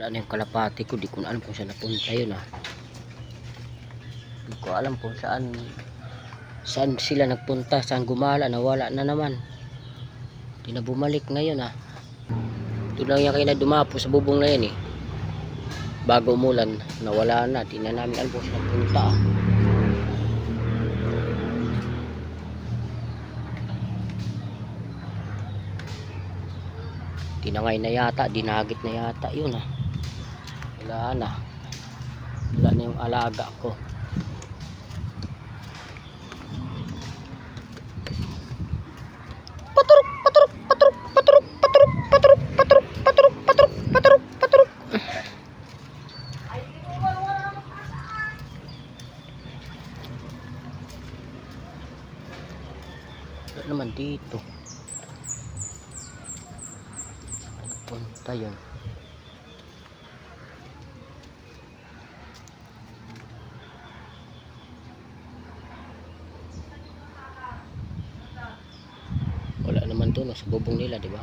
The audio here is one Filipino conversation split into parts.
Wala na yung kalapati ko, di ko na alam kung saan napunta yun di ko alam kung saan sila nagpunta, saan gumala, nawala na naman, di na bumalik ngayon ito lang yan kayo na dumapo sa bubong na yan bago umulan, nawala na, di na namin alam kung saan napunta tinangay na yata, dinagit na yata yun wala na yung alaga ko. Paturok, paturok, paturok, paturok, paturok, paturok, paturok, paturok, paturok, paturok, paturok. Wala naman dito. Punta yun. Wala naman doon sa bubong nila, di ba?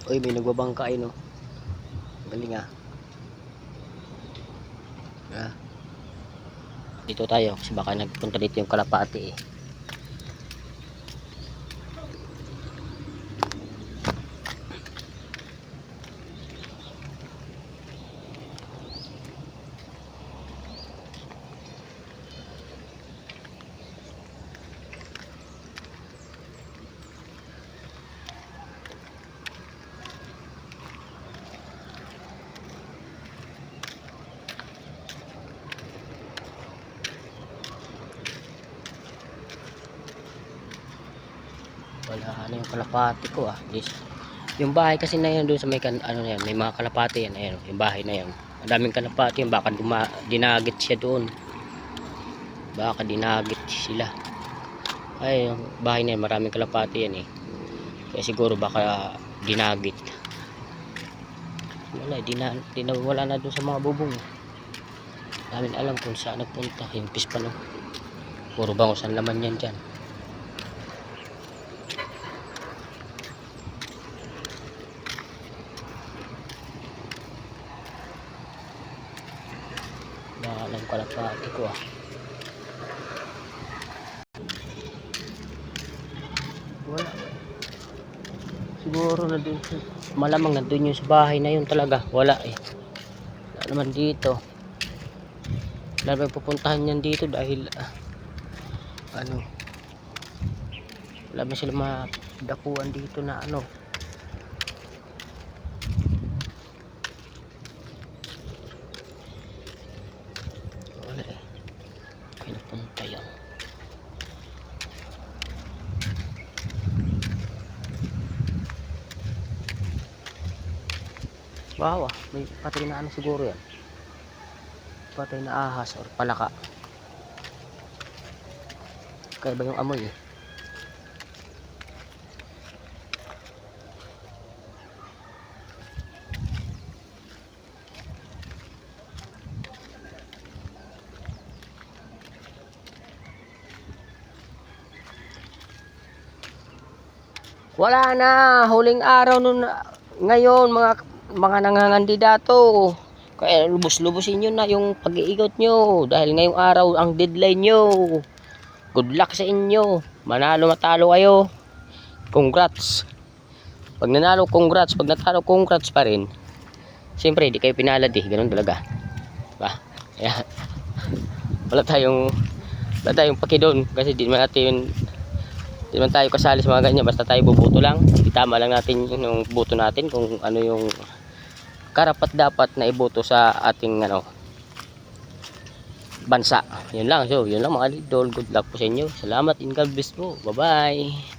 Uy, may nagbabangka no. Galing dito tayo kasi baka nagpunta dito yung kalapati wala na yung kalapati ko yung bahay kasi na yan doon sa may ano na yan, may mga kalapati yan yung bahay na yan, ang daming kalapati yan, baka dinagit siya doon, baka dinagit sila yung bahay na yan, maraming kalapati yan kaya siguro baka dinagit wala na doon sa mga bubong namin alam kung saan nagpunta yung pispa puro bangus ang laman yan dyan. Alam kalapati ko wala siguro na dun malamang na dun yung sa bahay na yun talaga wala wala naman dito wala naman pupuntahan yan dito dahil wala naman sila madakuan dito na punta yan. Wow, may patay na siguro yan. Patay na ahas or palaka. Kaya ba yung amoy Wala na, huling araw nun ngayon mga nangangandidato. Kaya lubos-lubosin nyo na yung pag-iikot nyo dahil ngayong araw ang deadline nyo. Good luck sa inyo. Manalo matalo kayo. Congrats. Pag nanalo congrats, pag natalo congrats pa rin. Siyempre hindi kayo pinalad ganun talaga. Ba? Kaya wala tayong paki doon kasi di naman tayo kasali sa mga ganyan, basta tayo bubuto lang. Itama lang natin yung buto natin kung ano yung karapat dapat na iboto sa ating bansa. Yun lang mga idol, good luck po sa inyo. Salamat, in God bless po. Bye bye.